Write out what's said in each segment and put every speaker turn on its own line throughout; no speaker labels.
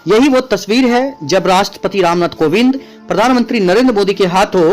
यही वो तस्वीर है जब राष्ट्रपति रामनाथ कोविंद प्रधानमंत्री नरेंद्र मोदी के हाथों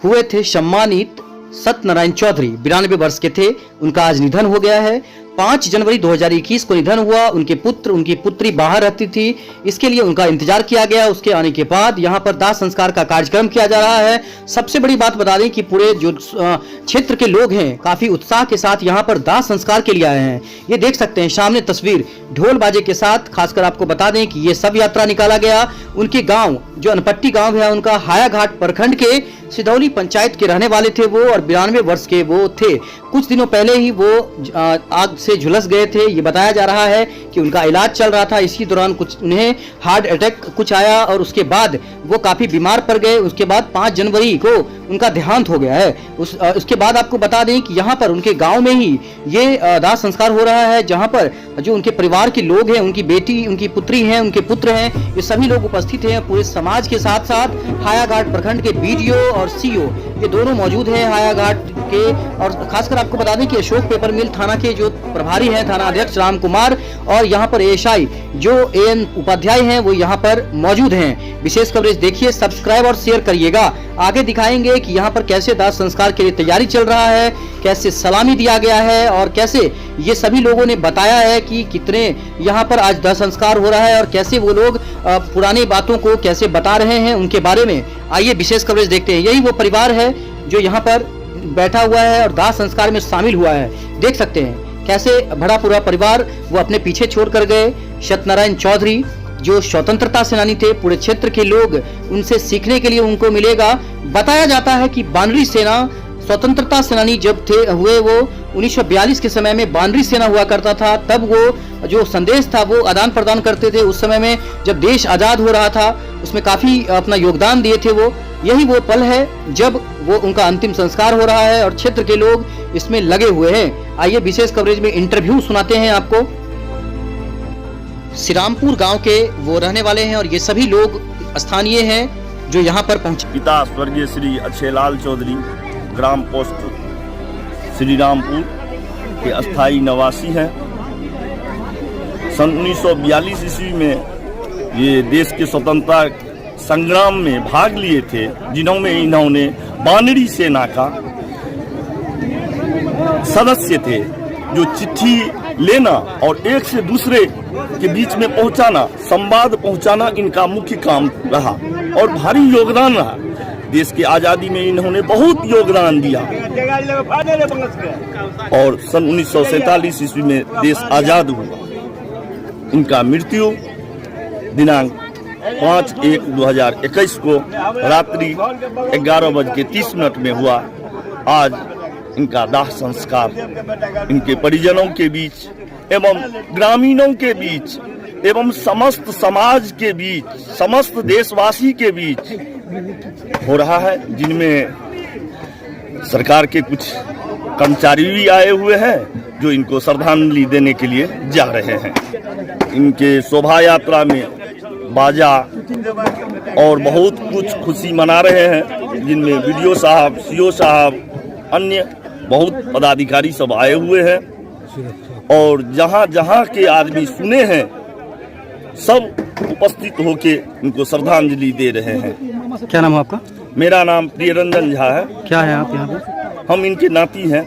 हुए थे सम्मानित। सत्यनारायण चौधरी 92 वर्ष के थे। उनका आज निधन हो गया है। 5 जनवरी 2021 को निधन हुआ। उनके पुत्र उनकी पुत्री बाहर रहती थी, इसके लिए उनका इंतजार किया गया। उसके आने के बाद यहाँ पर दाह संस्कार का कार्यक्रम किया जा रहा है। सबसे बड़ी बात बता दें कि पूरे जो क्षेत्र के लोग हैं काफी उत्साह के साथ यहाँ पर दाह संस्कार के लिए आए हैं। ये देख सकते हैं सामने तस्वीर ढोल बाजे के साथ। खासकर आपको बता दें कि ये सब यात्रा निकाला गया। उनके गाँव जो अनपट्टी गाँव है, उनका हायाघाट प्रखंड के सिदौली पंचायत के रहने वाले थे वो, और 92 वर्ष के वो थे। कुछ दिनों पहले ही वो आग से झुलस गए थे। ये बताया जा रहा है कि उनका इलाज चल रहा था, इसी दौरान कुछ उन्हें हार्ट अटैक कुछ आया और उसके बाद वो काफी बीमार पड़ गए। उसके बाद 5 जनवरी को उनका देहांत हो गया है। उसके बाद आपको बता दें कि यहाँ पर उनके गांव में ही ये दाह संस्कार हो रहा है, जहाँ पर जो उनके परिवार के लोग हैं, उनकी बेटी, उनकी पुत्री हैं, उनके पुत्र हैं, ये सभी लोग उपस्थित हैं। पूरे समाज के साथ साथ हायाघाट प्रखंड के बीडीओ और सीओ ये दोनों मौजूद हैं हायाघाट के। और खासकर आपको बता दें कि अशोक पेपर मिल थाना के जो प्रभारी हैं, थाना अध्यक्ष राम कुमार, और यहाँ पर एएसआई जो एएन उपाध्याय हैं वो यहाँ पर मौजूद हैं। विशेष कवरेज देखिए, सब्सक्राइब और शेयर करिएगा। आगे दिखाएंगे कि यहाँ पर कैसे दाह संस्कार के लिए तैयारी चल रहा है, कैसे सलामी दिया गया है और कैसे ये सभी लोगों ने बताया है कि कितने यहाँ पर आज दाह संस्कार हो रहा है और कैसे वो लोग पुरानी बातों को कैसे बता रहे हैं उनके बारे में। आइए विशेष कवरेज देखते हैं। यही वो परिवार है जो यहाँ पर बैठा हुआ है और दाह संस्कार में शामिल हुआ है। देख सकते हैं कैसे बड़ा पूरा परिवार वो अपने पीछे छोड़ कर गए। सत्यनारायण चौधरी जो स्वतंत्रता सेनानी थे, पूरे क्षेत्र के लोग उनसे सीखने के लिए उनको मिलेगा। बताया जाता है कि बानरी सेना स्वतंत्रता सेनानी जब हुए वो 1942 के समय में बानरी सेना हुआ करता था, तब वो जो संदेश था वो आदान प्रदान करते थे। उस समय में जब देश आजाद हो रहा था उसमें काफी अपना योगदान दिए थे वो। यही वो पल है जब वो उनका अंतिम संस्कार हो रहा है और क्षेत्र के लोग इसमें लगे हुए हैं। आइए विशेष कवरेज में इंटरव्यू सुनाते हैं आपको। श्रीरामपुर गांव के वो रहने वाले हैं और ये सभी लोग स्थानीय हैं जो यहाँ पर पहुंचे।
पिता स्वर्गीय श्री अक्षयलाल चौधरी ग्राम पोस्ट श्रीरामपुर के अस्थायी निवासी हैं। सन 1942 ईस्वी में ये देश के स्वतंत्रता संग्राम में भाग लिए थे, जिन्होंने इन्होंने बानरी सेना का सदस्य थे। जो चिट्ठी लेना और एक से दूसरे के बीच में पहुंचाना, संवाद पहुंचाना इनका मुख्य काम रहा और भारी योगदान रहा। देश की आजादी में इन्होंने बहुत योगदान दिया और सन 1947 ईस्वी में देश आजाद हुआ। इनका मृत्यु दिनांक 5/1/2021 को रात्रि 11:30 में हुआ। आज इनका दाह संस्कार इनके परिजनों के बीच एवं ग्रामीणों के बीच एवं समस्त समाज के बीच, समस्त देशवासी के बीच हो रहा है, जिनमें सरकार के कुछ कर्मचारी भी आए हुए हैं जो इनको श्रद्धांजलि देने के लिए जा रहे हैं। इनके शोभा यात्रा में बाजा और बहुत कुछ खुशी मना रहे हैं, जिनमें वीडियो साहब, सीओ साहब, अन्य बहुत पदाधिकारी सब आए हुए हैं और जहां जहां के आदमी सुने हैं सब उपस्थित होके इनको श्रद्धांजलि दे रहे हैं।
क्या नाम है आपका?
मेरा नाम प्रियरंजन झा है।
क्या है आप यहाँ पे?
हम इनके नाती हैं।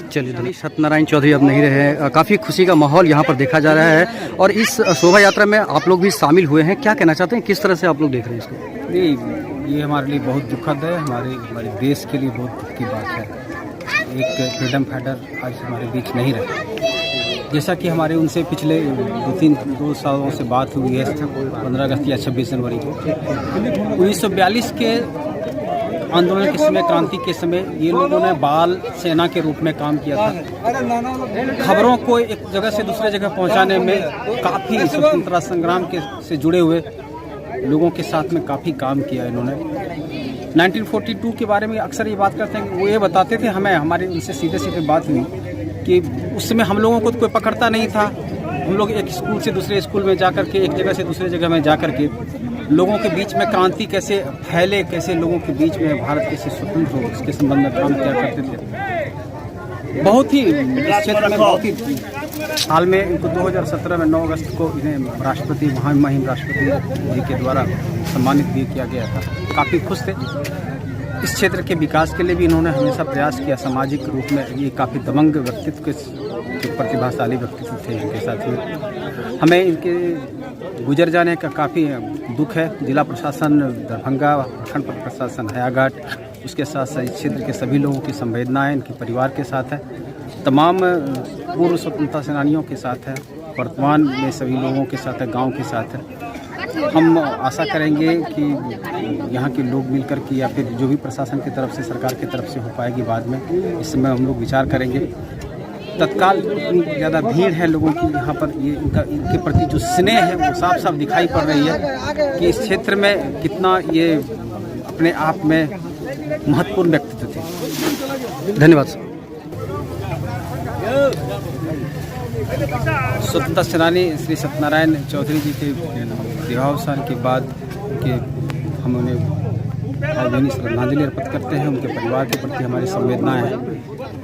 चलिए, सत्यनारायण चौधरी अब नहीं रहे। काफ़ी खुशी का माहौल यहाँ पर देखा जा रहा है और इस शोभा यात्रा में आप लोग भी शामिल हुए हैं। क्या कहना चाहते हैं, किस तरह से आप लोग देख रहे हैं इसको?
नहीं, ये हमारे लिए बहुत दुखद है, हमारे देश के लिए बहुत दुख की बात है। एक फ्रीडम फाइटर आज हमारे बीच नहीं रहे। जैसा कि हमारे उनसे पिछले 2 सालों से बात हुई है, 15 अगस्त या 26 जनवरी को 1942 के आंदोलन के समय, क्रांति के समय ये लोगों ने बाल सेना के रूप में काम किया था। खबरों को एक जगह से दूसरे जगह पहुंचाने में काफ़ी स्वतंत्रता संग्राम से जुड़े हुए लोगों के साथ में काफ़ी काम किया इन्होंने। 1942 के बारे में अक्सर ये बात करते हैं कि वो ये बताते थे हमें, हमारी उनसे सीधे बात हुई कि उस समय हम लोगों को तो कोई पकड़ता नहीं था। हम लोग एक स्कूल से दूसरे स्कूल में जा कर के, एक जगह से दूसरे जगह में जा कर के लोगों के बीच में क्रांति कैसे फैले, कैसे लोगों के बीच में भारत कैसे स्वतंत्र हो, इसके संबंध में काम किया करते थे। बहुत ही क्षेत्र में बहुत ही हाल में इनको 2017 में 9 अगस्त को इन्हें राष्ट्रपति महामहिम राष्ट्रपति जी के द्वारा सम्मानित भी किया गया था। काफ़ी खुश थे। इस क्षेत्र के विकास के लिए भी इन्होंने हमेशा प्रयास किया। सामाजिक रूप में ये काफ़ी दबंग व्यक्तित्व के प्रतिभाशाली व्यक्तित्व थे। इनके साथ में हमें इनके गुजर जाने का काफ़ी दुख है। जिला प्रशासन दरभंगा, प्रखंड प्रशासन हयाघाट, उसके साथ साथ इस क्षेत्र के सभी लोगों की संवेदनाएं इनके परिवार के साथ है। तमाम पूर्व स्वतंत्रता सेनानियों के साथ है, वर्तमान में सभी लोगों के साथ है, गांव के साथ है। हम आशा करेंगे कि यहाँ के लोग मिलकर के या फिर जो भी प्रशासन की तरफ से, सरकार की तरफ से हो पाएगी बाद में, इस समय हम लोग विचार करेंगे। तत्काल इतनी ज़्यादा भीड़ है लोगों की यहाँ पर, ये इनके प्रति जो स्नेह है वो साफ साफ दिखाई पड़ रही है कि इस क्षेत्र में कितना ये अपने आप में महत्वपूर्ण व्यक्तित्व थे।
धन्यवाद सर।
स्वतंत्रता सेनानी श्री सत्यनारायण चौधरी जी के देहावसान के बाद के हम उन्हें भावभीनी श्रद्धांजलि अर्पित करते हैं। उनके परिवार के प्रति हमारी संवेदनाएं हैं।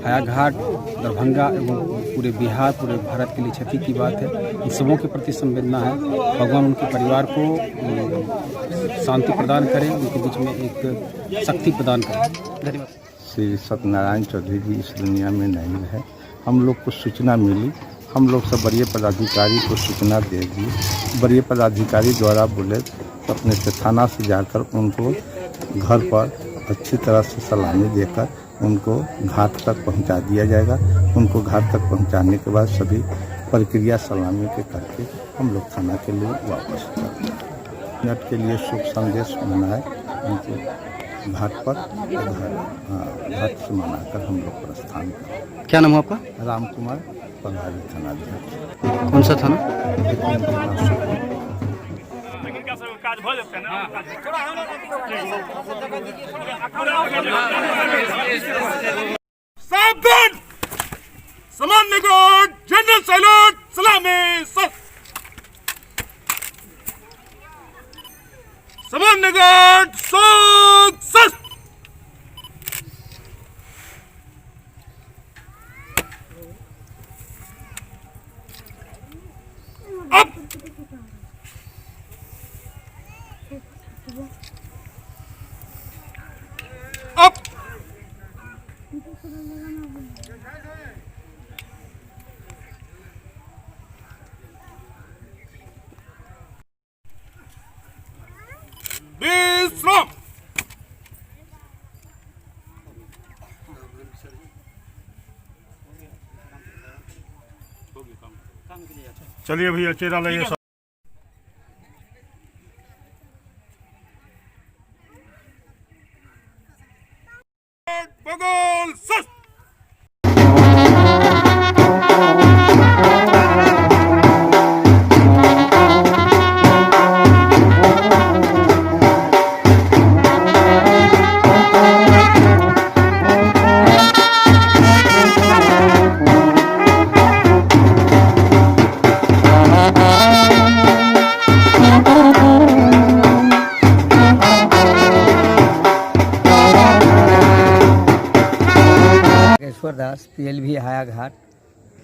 हयाघाट, दरभंगा एवं पूरे बिहार, पूरे भारत के लिए क्षति की बात है। इन सबों के प्रति संवेदना है। भगवान उनके परिवार को शांति प्रदान करें, उनके बीच में एक शक्ति प्रदान करें। धन्यवाद।
श्री सत्यनारायण चौधरी जी इस दुनिया में नहीं है। हम लोग को सूचना मिली, हम लोग सब वरीय पदाधिकारी को सूचना दे दी। वरीय पदाधिकारी द्वारा बोले तो अपने थाना से जाकर उनको घर पर अच्छी तरह से सलामी देकर उनको घाट तक पहुंचा दिया जाएगा। उनको घाट तक पहुंचाने के बाद सभी प्रक्रिया सलामी के करके हम लोग थाना के लिए वापस मिनट के लिए शुभ संदेश मनाए। उनको घाट पर घाट से मनाकर हम लोग प्रस्थान करें।
क्या नाम है आपका?
राम कुमार, प्रभारी थानाध्यक्ष।
कौन सा थाना?
सावधान! सामान्य गार्ड, जनरल सैल्यूट, सलामी सर। सामान्य गार्ड, सक्सेस। अब अब विश्राम। चलिए भैया चेहरा लगे। बगल सस।
दास PLV हयाघाट,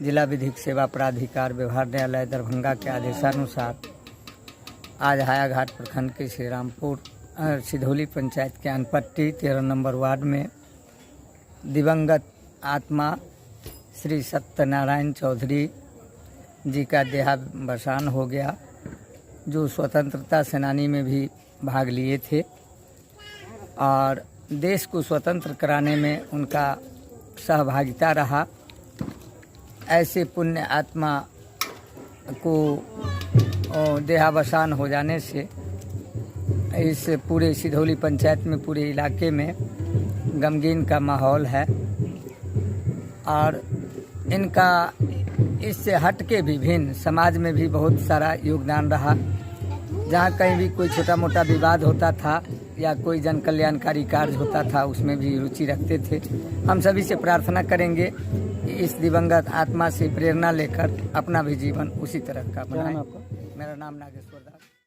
जिला विधिक सेवा प्राधिकार व्यवहार न्यायालय दरभंगा के आदेशानुसार आज हयाघाट प्रखंड के श्रीरामपुर सिधौली पंचायत के अनपट्टी 13 नंबर वार्ड में दिवंगत आत्मा श्री सत्यनारायण चौधरी जी का देहावसान हो गया, जो स्वतंत्रता सेनानी में भी भाग लिए थे और देश को स्वतंत्र कराने में उनका सहभागिता रहा। ऐसे पुण्य आत्मा को देहावसान हो जाने से इस पूरे सिधौली पंचायत में, पूरे इलाके में गमगीन का माहौल है और इनका इससे हट के भी भिन्न समाज में भी बहुत सारा योगदान रहा। जहाँ कहीं भी कोई छोटा मोटा विवाद होता था या कोई जन कल्याणकारी कार्य होता था उसमें भी रुचि रखते थे। हम सभी से प्रार्थना करेंगे कि इस दिवंगत आत्मा से प्रेरणा लेकर अपना भी जीवन उसी तरह का बनाएं। मेरा नाम नागेश्वर दास।